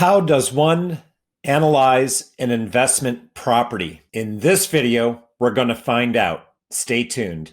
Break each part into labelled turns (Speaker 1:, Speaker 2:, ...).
Speaker 1: How does one analyze an investment property? In this video, we're going to find out. Stay tuned.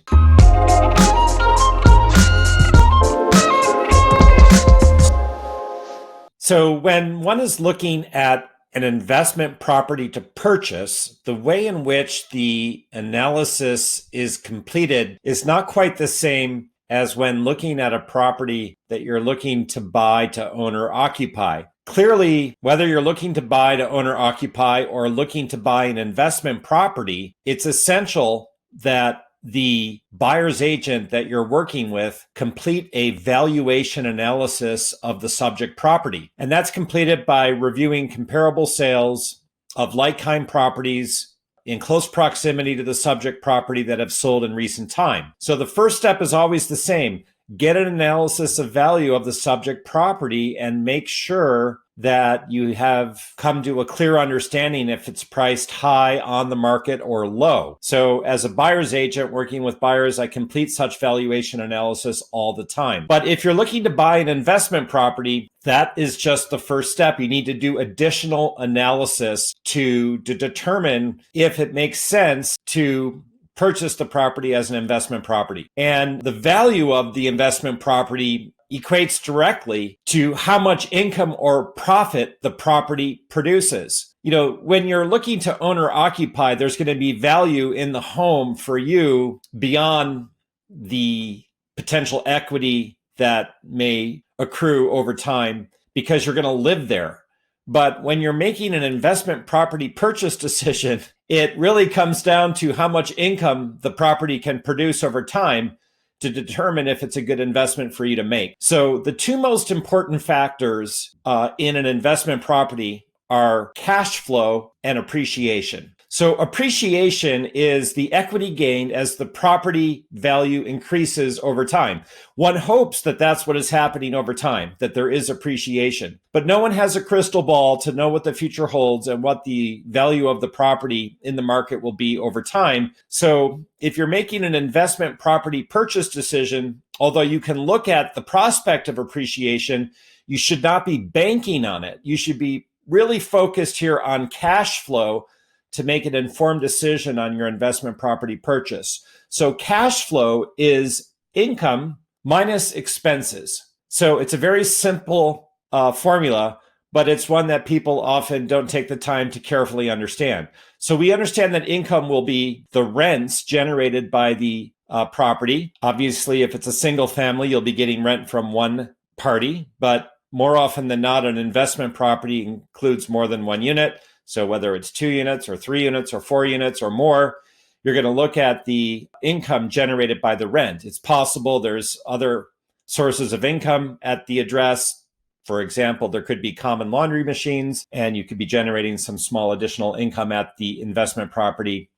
Speaker 1: So when one is looking at an investment property to purchase, the way in which the analysis is completed is not quite the same as when looking at a property that you're looking to buy to own or occupy. Clearly, whether you're looking to buy to own or occupy or looking to buy an investment property, it's essential that the buyer's agent that you're working with complete a valuation analysis of the subject property. And that's completed by reviewing comparable sales of like-kind properties in close proximity to the subject property that have sold in recent time. So the first step is always the same. Get an analysis of value of the subject property and make sure that you have come to a clear understanding if it's priced high, on the market, or low. So as a buyer's agent working with buyers, I complete such valuation analysis all the time. But if you're looking to buy an investment property, that is just the first step. You need to do additional analysis to determine if it makes sense to purchase the property as an investment property. And the value of the investment property equates directly to how much income or profit the property produces. You know, when you're looking to own or occupy, there's going to be value in the home for you beyond the potential equity that may accrue over time because you're going to live there. But when you're making an investment property purchase decision, it really comes down to how much income the property can produce over time to determine if it's a good investment for you to make. So the two most important factors in an investment property are cash flow and appreciation. So appreciation is the equity gained as the property value increases over time. One hopes that that's what is happening over time, that there is appreciation. But no one has a crystal ball to know what the future holds and what the value of the property in the market will be over time. So if you're making an investment property purchase decision, although you can look at the prospect of appreciation, you should not be banking on it. You should be really focused here on cash flow to make an informed decision on your investment property purchase. So cash flow is income minus expenses. So it's a very simple formula, but it's one that people often don't take the time to carefully understand. So we understand that income will be the rents generated by the property. Obviously, if it's a single family, you'll be getting rent from one party, but more often than not, an investment property includes more than one unit. So whether it's 2 units or 3 units or 4 units or more, you're going to look at the income generated by the rent. It's possible there's other sources of income at the address. For example, there could be common laundry machines, and you could be generating some small additional income at the investment property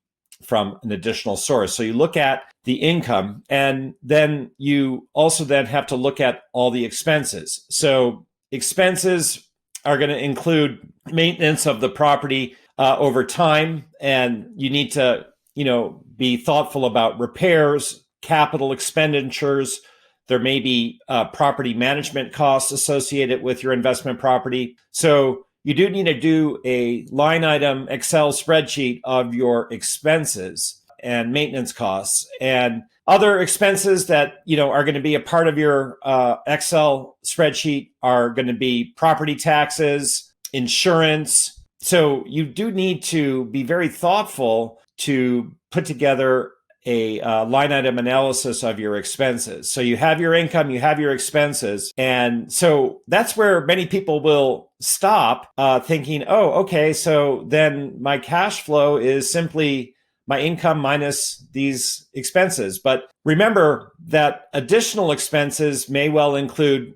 Speaker 1: from an additional source. So you look at the income, and then you also then have to look at all the expenses. So expenses are going to include maintenance of the property over time, and you need to, be thoughtful about repairs, capital expenditures. There may be property management costs associated with your investment property. So you do need to do a line item Excel spreadsheet of your expenses and maintenance costs and other expenses that, are going to be a part of your Excel spreadsheet are going to be property taxes, insurance. So you do need to be very thoughtful to put together a line item analysis of your expenses. So you have your income, you have your expenses. And so that's where many people will stop thinking, oh, okay, so then my cash flow is simply my income minus these expenses. But remember that additional expenses may well include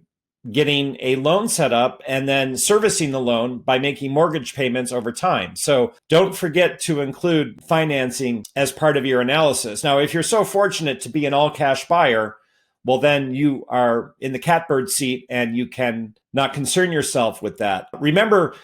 Speaker 1: getting a loan set up and then servicing the loan by making mortgage payments over time. So don't forget to include financing as part of your analysis. Now, if you're so fortunate to be an all-cash buyer, well, then you are in the catbird seat and you can not concern yourself with that. Remember,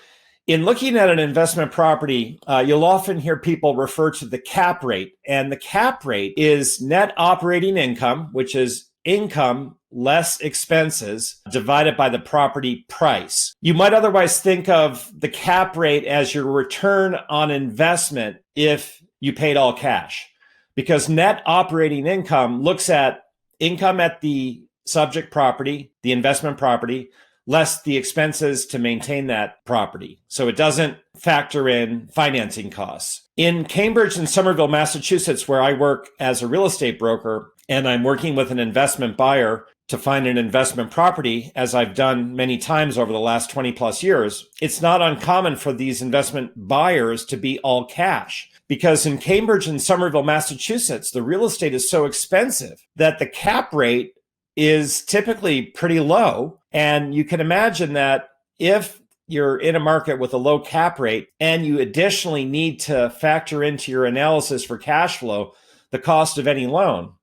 Speaker 1: in looking at an investment property, you'll often hear people refer to the cap rate. And the cap rate is net operating income, which is income less expenses divided by the property price. You might otherwise think of the cap rate as your return on investment if you paid all cash, because net operating income looks at income at the subject property, the investment property, less the expenses to maintain that property. So it doesn't factor in financing costs. In Cambridge and Somerville, Massachusetts, where I work as a real estate broker, and I'm working with an investment buyer to find an investment property, as I've done many times over the last 20 plus years, it's not uncommon for these investment buyers to be all cash. Because in Cambridge and Somerville, Massachusetts, the real estate is so expensive that the cap rate is typically pretty low. And you can imagine that if you're in a market with a low cap rate and you additionally need to factor into your analysis for cash flow the cost of any loan,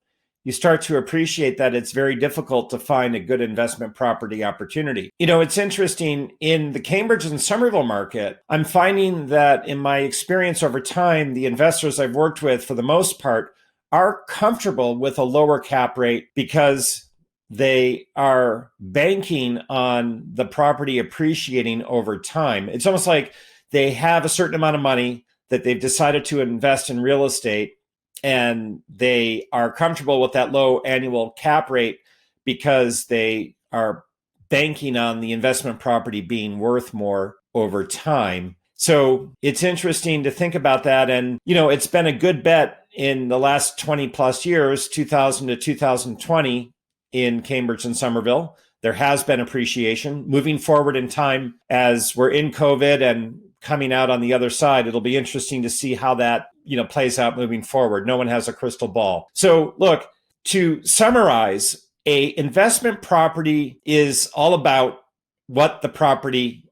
Speaker 1: you start to appreciate that it's very difficult to find a good investment property opportunity. You know, it's interesting, in the Cambridge and Somerville market, I'm finding that in my experience over time, the investors I've worked with, for the most part, are comfortable with a lower cap rate because they are banking on the property appreciating over time. It's almost like they have a certain amount of money that they've decided to invest in real estate, and they are comfortable with that low annual cap rate because they are banking on the investment property being worth more over time. So it's interesting to think about that. And, you know, it's been a good bet in the last 20 plus years, 2000 to 2020 in Cambridge and Somerville. There has been appreciation. Moving forward in time, as we're in COVID and coming out on the other side, it'll be interesting to see how that, you know, plays out moving forward. No one has a crystal ball. So look, to summarize, a investment property is all about what the property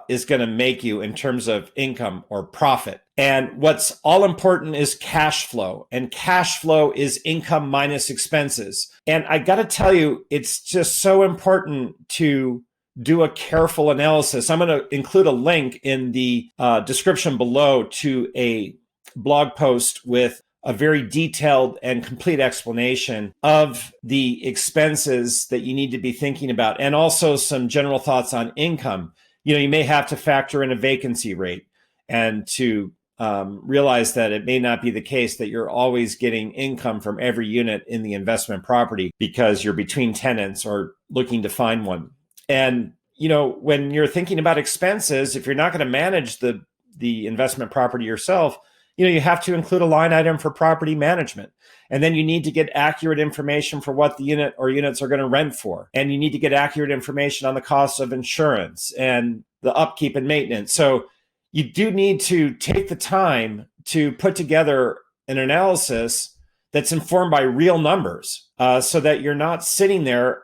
Speaker 1: is going to make you in terms of income or profit. And what's all important is cash flow. And cash flow is income minus expenses. And I got to tell you, it's just so important to do a careful analysis. I'm going to include a link in the description below to a blog post with a very detailed and complete explanation of the expenses that you need to be thinking about, and also some general thoughts on income. You know, you may have to factor in a vacancy rate, and to realize that it may not be the case that you're always getting income from every unit in the investment property because you're between tenants or looking to find one. And, you know, when you're thinking about expenses, if you're not going to manage the investment property yourself, you know, you have to include a line item for property management. And then you need to get accurate information for what the unit or units are going to rent for. And you need to get accurate information on the cost of insurance and the upkeep and maintenance. So you do need to take the time to put together an analysis that's informed by real numbers, so that you're not sitting there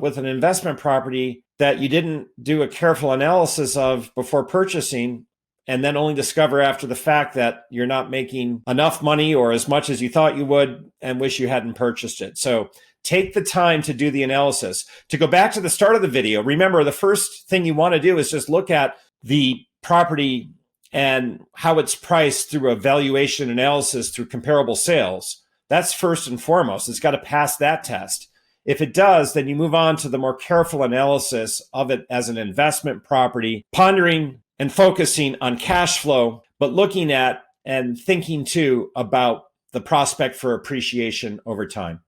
Speaker 1: with an investment property that you didn't do a careful analysis of before purchasing, and then only discover after the fact that you're not making enough money or as much as you thought you would and wish you hadn't purchased it. So take the time to do the analysis. To go back to the start of the video, remember, the first thing you want to do is just look at the property and how it's priced through a valuation analysis through comparable sales. That's first and foremost. It's got to pass that test. If it does, then you move on to the more careful analysis of it as an investment property, pondering and focusing on cash flow, but looking at and thinking too about the prospect for appreciation over time.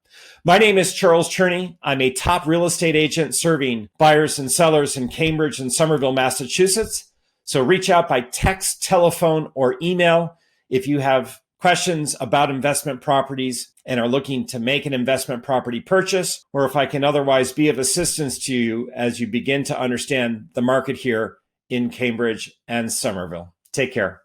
Speaker 1: My name is Charles Cherney. I'm a top real estate agent serving buyers and sellers in Cambridge and Somerville, Massachusetts. So reach out by text, telephone, or email if you have questions about investment properties and are looking to make an investment property purchase, or if I can otherwise be of assistance to you as you begin to understand the market here in Cambridge and Somerville. Take care.